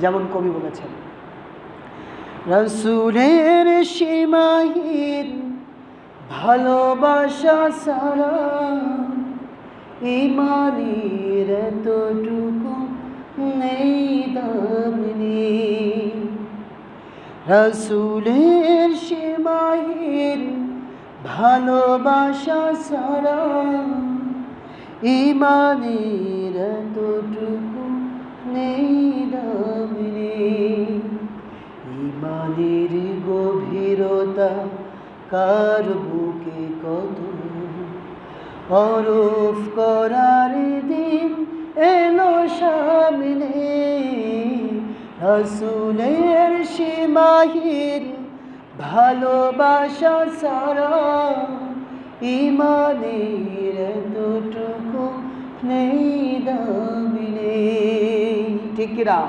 যেমন কবি বলেছেন, রাসূলের সীমাহীন ভালোবাসা ছাড়া ইমানের এতটুকু নেই দাম নেই। রাসূলের সীমাহীন ভালোবাসা ছাড়া ইমানের এতটুকু নেই দাম নেই। ইমানের গভীরতা কার বুকে কত, অরফ করার দিন এলো সামনে। রাসূলের সীমাহীন ভালোবাসা ছাড়া ইমানের এতটুকু নেই দাম নেই। ঠিক কিনা?